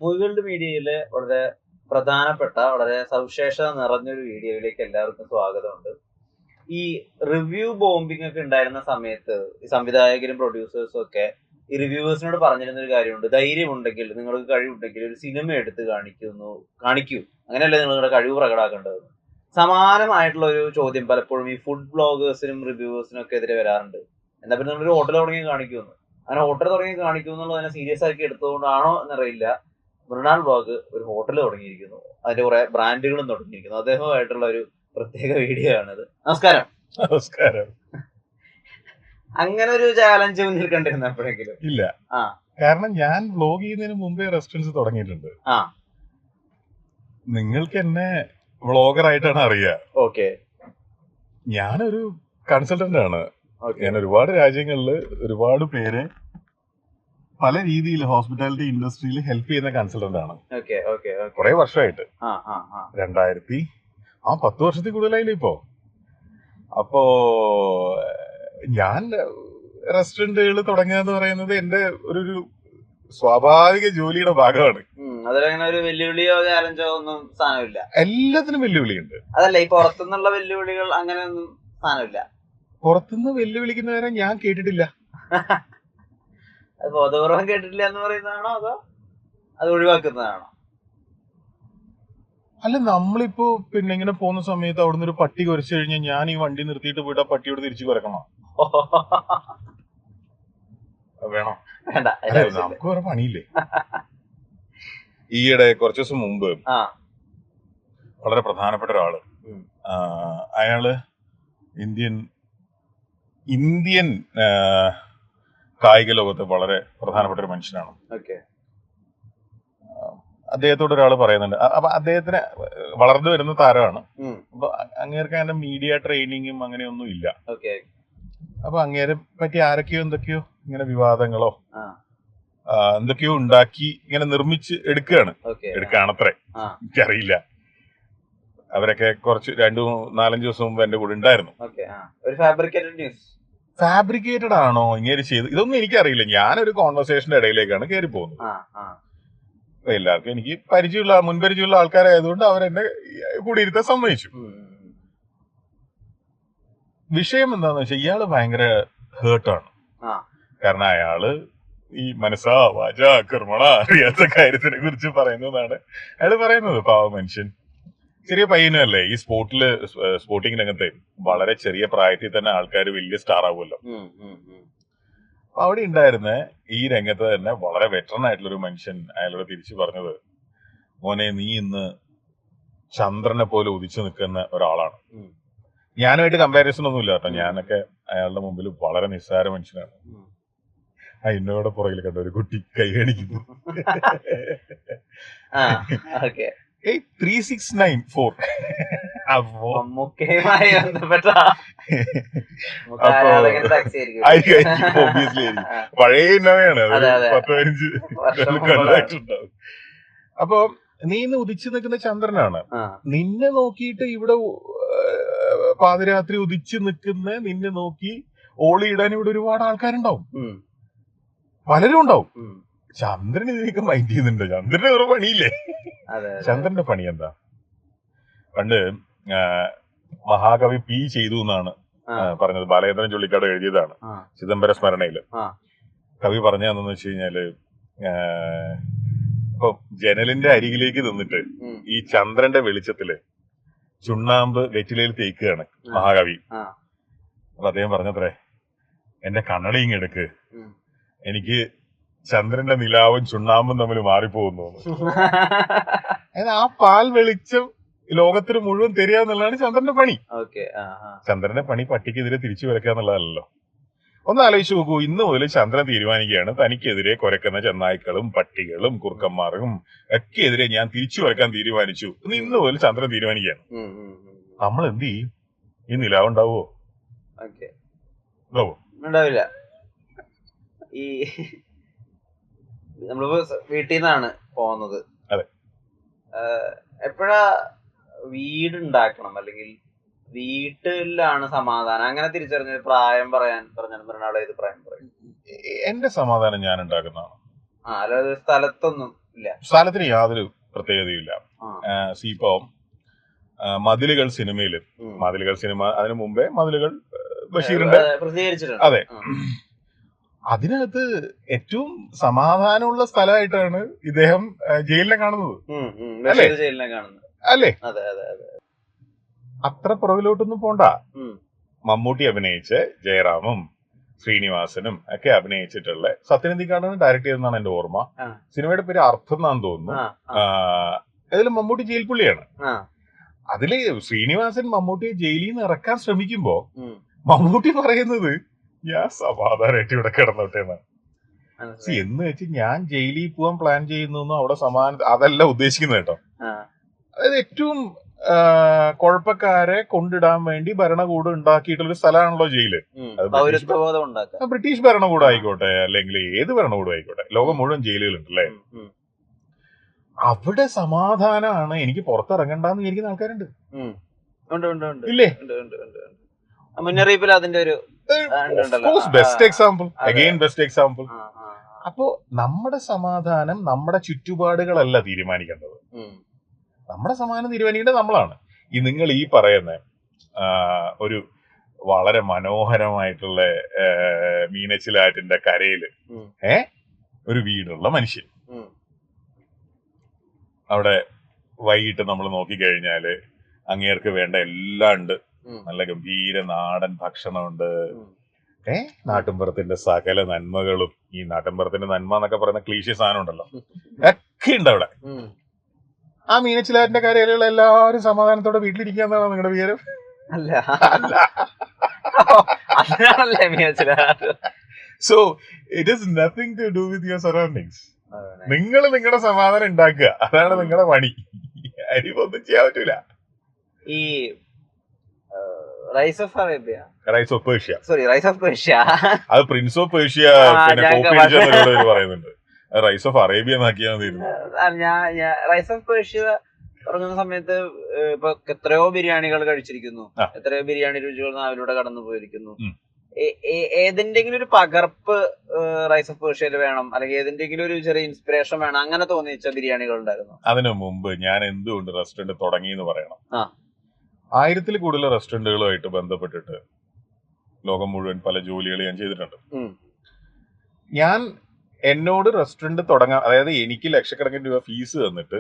Movie world മീഡിയയിലെ വളരെ പ്രധാനപ്പെട്ട വളരെ സവിശേഷത നിറഞ്ഞൊരു വീഡിയോയിലേക്ക് എല്ലാവർക്കും സ്വാഗതമുണ്ട്. ഈ റിവ്യൂ ബോംബിംഗ് ഒക്കെ ഉണ്ടായിരുന്ന സമയത്ത് ഈ സംവിധായകരും പ്രൊഡ്യൂസേഴ്സും ഒക്കെ ഈ റിവ്യൂവേഴ്സിനോട് പറഞ്ഞിരുന്ന ഒരു കാര്യമുണ്ട്. ധൈര്യമുണ്ടെങ്കിൽ, നിങ്ങൾക്ക് കഴിവുണ്ടെങ്കിൽ ഒരു സിനിമ എടുത്ത് കാണിക്കൂ, അങ്ങനെയല്ലേ നിങ്ങളുടെ കഴിവ് പ്രകടമാക്കേണ്ടത്. സമാനമായിട്ടുള്ള ഒരു ചോദ്യം പലപ്പോഴും ഈ ഫുഡ് ബ്ലോഗേഴ്സിനും റിവ്യൂവേഴ്സിനും ഒക്കെ എതിരെ വരാറുണ്ട്. എന്നാ പിന്നെ നിങ്ങളൊരു ഹോട്ടൽ തുടങ്ങി കാണിക്കുമെന്ന്. അങ്ങനെ ഹോട്ടൽ തുടങ്ങി കാണിക്കൂ എന്നുള്ളതിനെ സീരിയസ് ആക്കി എടുത്തുകൊണ്ടാണോ എന്നറിയില്ല, മൃണാൾ ബ്ലോഗ് ഒരു ഹോട്ടൽ തുടങ്ങിയിരിക്കുന്നു. അതിന്റെ കുറെ ബ്രാൻഡുകളും തുടങ്ങിയിരിക്കുന്നു. അദ്ദേഹമായിട്ടുള്ള ഒരു പ്രത്യേക വീഡിയോ ആണിത്. നമസ്കാരം. നമസ്കാരം. അങ്ങനെ ഒരു ചാലഞ്ച് മുന്നിൽ കണ്ടിരുന്നു എപ്പോഴെങ്കിലും? ഇല്ല. കാരണം ഞാൻ വ്ലോഗ് ചെയ്യുന്നതിന് മുമ്പേ റെസ്റ്റോറൻറ്റ്സ് തുടങ്ങിയിട്ടുണ്ട്. നിങ്ങൾക്ക് എന്നെ വ്ളോഗർ ആയിട്ടാണ് അറിയുക. ഓക്കെ. ഞാനൊരു കൺസൾട്ടന്റ് ആണ്. ഞാൻ ഒരുപാട് രാജ്യങ്ങളിൽ ഒരുപാട് പേര് പല രീതിയിൽ ഹോസ്പിറ്റാലിറ്റി ഇൻഡസ്ട്രിയിൽ ഹെൽപ്പ് ചെയ്യുന്ന കൺസൾട്ടന്റ് ആണ്. കുറെ വർഷമായിട്ട് 10 വർഷത്തിൽ കൂടുതലായില്ലേ ഇപ്പോ. അപ്പോ ഞാൻ റെസ്റ്റോറന്റുകൾ തുടങ്ങുക എന്ന് പറയുന്നത് എന്റെ ഒരു സ്വാഭാവിക ജോലിയുടെ ഭാഗമാണ്. അതിലങ്ങനെ ഒരു വെല്ലുവിളിയോ ചാലഞ്ചോ ഒന്നും സ്ഥാനമില്ല. എല്ലാത്തിനും വെല്ലുവിളിയുണ്ട്. അതല്ല, ഈ പുറത്തുനിന്നുള്ള വെല്ലുവിളികൾ അങ്ങനെയൊന്നും സ്ഥാനമില്ല. പുറത്തുനിന്ന് വെല്ലുവിളിക്കുന്നവരെ ഞാൻ കേട്ടിട്ടില്ല. അത് ബോധപൂർവം കേട്ടിട്ടില്ല എന്ന് പറയുന്നതാണോ അതോ അത് ഒഴിവാക്കുന്നതാണോ? അല്ല, നമ്മളിപ്പോ പിന്നെ ഇങ്ങനെ പോകുന്ന സമയത്ത് അവിടുന്ന് ഒരു പട്ടി കുരച്ചു കഴിഞ്ഞാൽ ഞാൻ ഈ വണ്ടി നിർത്തിയിട്ട് പോയിട്ട് ആ പട്ടിയോട് തിരിച്ചു കുരക്കണം? വേണോ? നമുക്ക് വേറെ പണിയില്ലേ? ഈയിടെ കുറച്ചു ദിവസം മുമ്പ് വളരെ പ്രധാനപ്പെട്ട ഒരാള്, അയാള് ഇന്ത്യൻ കായിക ലോകത്ത് വളരെ പ്രധാനപ്പെട്ട ഒരു മനുഷ്യനാണ്. അദ്ദേഹത്തോട് ഒരാൾ പറയുന്നുണ്ട്. അപ്പൊ അദ്ദേഹത്തിന് വളർന്നു വരുന്ന താരമാണ്. അപ്പൊ അങ്ങേർക്ക് അങ്ങനെ മീഡിയ ട്രെയിനിങ്ങും അങ്ങനെയൊന്നും ഇല്ല. അപ്പൊ അങ്ങേരെ പറ്റി ആരൊക്കെയോ എന്തൊക്കെയോ ഇങ്ങനെ വിവാദങ്ങളോ എന്തൊക്കെയോ ഉണ്ടാക്കി ഇങ്ങനെ നിർമ്മിച്ച് എടുക്കുകയാണത്രേ. എനിക്കറിയില്ല. അവരൊക്കെ കുറച്ച് 2-4 ദിവസം മുമ്പ് എന്റെ കൂടെ ഉണ്ടായിരുന്നു. ഫാബ്രിക്കേറ്റഡ് ആണോ ഇങ്ങനെ ചെയ്ത്? ഇതൊന്നും എനിക്കറിയില്ല. ഞാനൊരു കോൺവെർസേഷന്റെ ഇടയിലേക്കാണ് കയറി പോകുന്നത്. എല്ലാവർക്കും എനിക്ക് മുൻപരിചയമുള്ള ആൾക്കാരായതുകൊണ്ട് അവരെന്നെ കൂടിയിരുത്താൻ സമ്മതിച്ചു. വിഷയം എന്താന്ന് വെച്ചാൽ ഇയാള് ഭയങ്കര ഹേർട്ടാണ്. കാരണം അയാള് ഈ മനസ്സാ വാച കർമ്മണ അറിയാത്ത കാര്യത്തിനെ കുറിച്ച് പറയുന്നതാണ് അയാള് പറയുന്നത്. പാവ മനുഷ്യൻ, ചെറിയ പയ്യനല്ലേ. ഈ സ്പോർട്ടിംഗ് രംഗത്തെ വളരെ ചെറിയ പ്രായത്തിൽ തന്നെ ആൾക്കാർ വലിയ സ്റ്റാർ ആവുമല്ലോ. അവിടെ ഉണ്ടായിരുന്ന ഈ രംഗത്ത് തന്നെ വളരെ വെറ്ററൻ ആയിട്ടുള്ള ഒരു മനുഷ്യൻ അയാളോട് തിരിച്ചു പറഞ്ഞത്, മോനെ, നീ ഇന്ന് ചന്ദ്രനെ പോലെ ഉദിച്ചു നിൽക്കുന്ന ഒരാളാണ്. ഞാനുമായിട്ട് കമ്പാരിസൺ ഒന്നും ഇല്ല കേട്ടോ. ഞാനൊക്കെ അയാളുടെ മുമ്പിൽ വളരെ നിസ്സാര മനുഷ്യനാണ്. എന്നോടെ പുറകിൽ കണ്ട ഒരു കുട്ടി കൈ കാണിക്കുന്നു. 3694. പഴയ ഇന്നോവയാണ്, 10-15 കൊല്ലമായിട്ടുണ്ടാവും. അപ്പൊ നീ ഇന്ന് ഉദിച്ചു നിൽക്കുന്ന ചന്ദ്രനാണ്. നിന്നെ നോക്കിയിട്ട് ഇവിടെ പാതിരാത്രി ഉദിച്ചു നിൽക്കുന്ന നിന്നെ നോക്കി ഓളിയിടാൻ ഇവിടെ ഒരുപാട് ആൾക്കാരുണ്ടാവും, പലരും ഉണ്ടാവും. ചന്ദ്രൻ ഇതിനൊക്കെ മൈൻഡ് ചെയ്യുന്നുണ്ടോ? ചന്ദ്രന് വേറെ പണിയില്ലേ? ചന്ദ്രന്റെ പണി എന്താ? പണ്ട് മഹാകവി പി ചെയ്തു എന്നാണ് പറഞ്ഞത്. ബാലചന്ദ്രൻ ചുള്ളിക്കാട് എഴുതിയതാണ് ചിദംബര സ്മരണയില്. കവി പറഞ്ഞതെന്ന് വെച്ച് കഴിഞ്ഞാല്, ഇപ്പൊ ജനലിന്റെ അരികിലേക്ക് നിന്നിട്ട് ഈ ചന്ദ്രന്റെ വെളിച്ചത്തില് ചുണ്ണാമ്പ് വെറ്റിലയിൽ തേക്കുകയാണ് മഹാകവി. അപ്പൊ അദ്ദേഹം പറഞ്ഞത്രേ, എന്റെ കണ്ണടയും എടുക്ക്, എനിക്ക് ചന്ദ്രന്റെ നിലാവും ചുണ്ണാമ്പും തമ്മിൽ മാറിപ്പോകുന്നു. അതായത് ആ പാൽ വെളിച്ചം ലോകത്തിന് മുഴുവൻ തരിക എന്നുള്ളതാണ് ചന്ദ്രന്റെ പണി. ചന്ദ്രന്റെ പണി പട്ടിക്കെതിരെ തിരിച്ചു വരയ്ക്കുക എന്നുള്ളതല്ലോ. ഒന്ന് ആലോചിച്ച് നോക്കൂ. ഇന്ന് മുതൽ ചന്ദ്രൻ തീരുമാനിക്കുകയാണ്, തനിക്കെതിരെ കുരക്കുന്ന ചെന്നായ്ക്കളും പട്ടികളും കുറുക്കന്മാർക്കും ഒക്കെ എതിരെ ഞാൻ തിരിച്ചു വരയ്ക്കാൻ തീരുമാനിച്ചു. ഇന്ന് മുതൽ ചന്ദ്രൻ തീരുമാനിക്കുകയാണ്. നമ്മൾ എന്ത് ചെയ്യും? ഈ നിലാവ് ഉണ്ടാവുമോ? ഉണ്ടാവില്ല. ഈ നമ്മളിപ്പോ വീട്ടിൽ നിന്നാണ് പോകുന്നത്. എപ്പോഴാ വീടുണ്ടാക്കണം അല്ലെങ്കിൽ വീട്ടിലാണ് സമാധാനം അങ്ങനെ തിരിച്ചറിഞ്ഞ പ്രായം പറഞ്ഞാൽ മൃണാൾ ഏത് പ്രായം പറയും? എന്റെ സമാധാനം ഞാൻ ഉണ്ടാക്കുന്നതാണ്. അല്ലാതെ സ്ഥലത്തൊന്നും ഇല്ല. സ്ഥലത്തിന് യാതൊരു പ്രത്യേകതയില്ല. ഇപ്പോ മതിലുകൾ സിനിമയില്, മതിലുകൾ സിനിമ അതിനു മുമ്പേ മതിലുകൾ ബഷീറിന്റെ പ്രസിദ്ധീകരിച്ചിട്ടുണ്ട്. അതെ, അതിനകത്ത് ഏറ്റവും സമാധാനമുള്ള സ്ഥലമായിട്ടാണ് ഇദ്ദേഹം ജയിലിനെ കാണുന്നത്. ജയിലിനെ കാണുന്നത് അല്ലേ? അതെ അതെ അതെ. അത്ര പുറകിലോട്ടൊന്നും പോണ്ട. മമ്മൂട്ടി അഭിനയിച്ച ജയറാമും ശ്രീനിവാസനും ഒക്കെ അഭിനയിച്ചിട്ടുള്ള സത്യനന്ദിക്കാടാണ് ഡയറക്ട് ചെയ്തെന്നാണ് എന്റെ ഓർമ്മ. സിനിമയുടെ പേര് അർത്ഥം എന്നാന്ന് തോന്നുന്നു. അതിൽ മമ്മൂട്ടി ജയിൽ പുള്ളിയാണ്. അതില് ശ്രീനിവാസൻ മമ്മൂട്ടിയെ ജയിലിൽ നിന്ന് ഇറക്കാൻ ശ്രമിക്കുമ്പോ മമ്മൂട്ടി പറയുന്നത് ഞാൻ സമാധാനമായിട്ട് ഇവിടെ കിടന്നോട്ടെ എന്നാണ്. എന്ന് വെച്ച് ഞാൻ ജയിലിൽ പോവാൻ പ്ലാൻ ചെയ്യുന്നു അവിടെ അതല്ല ഉദ്ദേശിക്കുന്നത് കേട്ടോ. അതായത് ഏറ്റവും കുഴപ്പക്കാരെ കൊണ്ടിടാൻ വേണ്ടി ഭരണകൂടം ഉണ്ടാക്കിയിട്ടുള്ള ഒരു സ്ഥലമാണല്ലോ ജയില്. ബ്രിട്ടീഷ് ഭരണകൂടം ആയിക്കോട്ടെ, അല്ലെങ്കിൽ ഏത് ഭരണകൂടം ആയിക്കോട്ടെ, ലോകം മുഴുവൻ ജയിലുകളുണ്ടല്ലേ. അവിടെ സമാധാനമാണ്, എനിക്ക് പുറത്തിറങ്ങണ്ടെന്ന് വിചാരിക്കുന്ന ആൾക്കാരുണ്ട്. ഇല്ലേ? മുന്നറിയിപ്പിൽ അതിന്റെ ഒരു best example, again best example. അപ്പോ നമ്മുടെ സമാധാനം നമ്മുടെ ചുറ്റുപാടുകളല്ല തീരുമാനിക്കേണ്ടത്. നമ്മുടെ സമാധാനം തീരുമാനിക്കേണ്ടത് നമ്മളാണ്. നിങ്ങൾ ഈ പറയുന്ന ഒരു വളരെ മനോഹരമായിട്ടുള്ള മീനച്ചിലാറ്റിന്റെ കരയില് ഒരു വീടുള്ള മനുഷ്യൻ, അവിടെ വൈകിട്ട് നമ്മൾ നോക്കിക്കഴിഞ്ഞാല് അങ്ങേർക്ക് വേണ്ട എല്ലാം ഉണ്ട്. നല്ല ഗംഭീര നാടൻ ഭക്ഷണമുണ്ട്. നാട്ടിൻപുറത്തിന്റെ സകല നന്മകളും, ഈ നാട്ടിൻപുറത്തിന്റെ നന്മ എന്നൊക്കെ പറയുന്ന ക്ലീശ സാധനം ഉണ്ടല്ലോ, ഒക്കെ ഉണ്ട് അവിടെ. ആ മീനച്ചിലാറ്റിന്റെ കരയിലുള്ള എല്ലാവരും സമാധാനത്തോടെ വീട്ടിലിരിക്കാന്നാണോ നിങ്ങളുടെ വിചാരം? So it is nothing to do with your surroundings. നിങ്ങൾ നിങ്ങളുടെ സമാധാനം ഉണ്ടാക്കുക, അതാണ് നിങ്ങളുടെ പണി. അരിവൊന്നും ചെയ്യാൻ പറ്റൂല. ഈ rise of Arabia, rise of Persia, sorry rise of Persia, അത് പ്രിൻസ് ഓഫ് പേർഷ്യ പറയുന്നുണ്ട്. റൈസ് ഓഫ് അറേബ്യ എന്നാക്കിയാൽ റൈസ് ഓഫ് പേർഷ്യ തുടങ്ങുന്ന സമയത്ത് ഇപ്പൊ എത്രയോ ബിരിയാണികൾ കഴിച്ചിരിക്കുന്നു, എത്രയോ ബിരിയാണി രുചികൾ നാവിലൂടെ കടന്നു പോയിരിക്കുന്നു. ഏതിന്റെങ്കിലും ഒരു പകർപ്പ് റൈസ് ഓഫ് പേർഷ്യയിൽ വേണം, അല്ലെങ്കിൽ ഏതിന്റെങ്കിലും ഒരു ചെറിയ ഇൻസ്പിറേഷൻ വേണം, അങ്ങനെ തോന്നിച്ച ബിരിയാണികൾ ഉണ്ടായിരുന്നു? അതിനു മുമ്പ് ഞാൻ എന്തുകൊണ്ട് റെസ്റ്റോറന്റ് തുടങ്ങി എന്ന് പറയണം. 1000-ൽ കൂടുതൽ റെസ്റ്റോറന്റുകളുമായിട്ട് ബന്ധപ്പെട്ടിട്ട് ലോകം മുഴുവൻ പല ജോലികൾ ഞാൻ ചെയ്തിട്ടുണ്ട്. ഞാൻ എന്നോട് റെസ്റ്റോറന്റ് തുടങ്ങാൻ, അതായത് എനിക്ക് ലക്ഷക്കണക്കിന് രൂപ ഫീസ് തന്നിട്ട്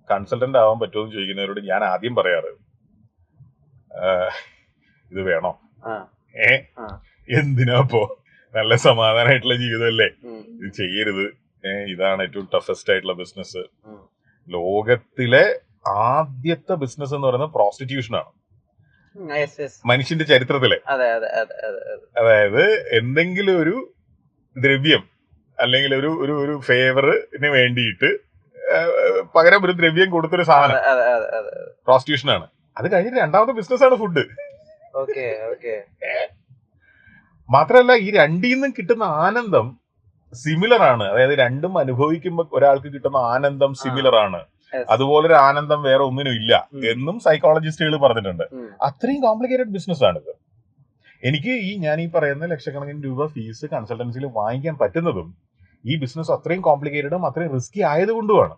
കൺസൾട്ടന്റ് ആവാൻ പറ്റുമോ എന്ന് ചോദിക്കുന്നവരോട് ഞാൻ ആദ്യം പറയാറ്, ഇത് വേണോ? എന്തിനാപ്പോ? നല്ല സമാധാനമായിട്ടുള്ള ജീവിതമല്ലേ, ഇത് ചെയ്യരുത്. ഇതാണ് ഏറ്റവും ടഫസ്റ്റ് ആയിട്ടുള്ള ബിസിനസ്. ലോകത്തിലെ ആദ്യത്തെ ബിസിനസ് എന്ന് പറയുന്നത് പ്രോസ്റ്റിറ്റ്യൂഷൻ ആണ് മനുഷ്യന്റെ ചരിത്രത്തിലെ. അതായത് എന്തെങ്കിലും ഒരു ദ്രവ്യം അല്ലെങ്കിൽ ഒരു ഫേവറിന് വേണ്ടിയിട്ട് പകരം ഒരു ദ്രവ്യം കൊടുത്തൊരു സാധനം പ്രോസ്റ്റിറ്റ്യൂഷൻ ആണ്. അത് കഴിഞ്ഞിട്ട് രണ്ടാമത്തെ ബിസിനസ് ആണ് ഫുഡ്. മാത്രല്ല ഈ രണ്ടിൽ നിന്നും കിട്ടുന്ന ആനന്ദം സിമിലർ ആണ്. അതായത് രണ്ടും അനുഭവിക്കുമ്പോൾ ഒരാൾക്ക് കിട്ടുന്ന ആനന്ദം സിമിലർ ആണ്. അതുപോലൊരു ആനന്ദം വേറെ ഒന്നിനും ഇല്ല എന്നും സൈക്കോളജിസ്റ്റുകൾ പറഞ്ഞിട്ടുണ്ട്. അത്രയും കോംപ്ലിക്കേറ്റഡ് ബിസിനസ് ആണിത്. എനിക്ക് ഞാൻ ഈ പറയുന്ന ലക്ഷക്കണക്കിന് രൂപ ഫീസ് കൺസൾട്ടൻസിയിൽ വാങ്ങിക്കാൻ പറ്റുന്നതും ഈ ബിസിനസ് അത്രയും കോംപ്ലിക്കേറ്റഡും അത്രയും റിസ്കി ആയതുകൊണ്ടുമാണ്.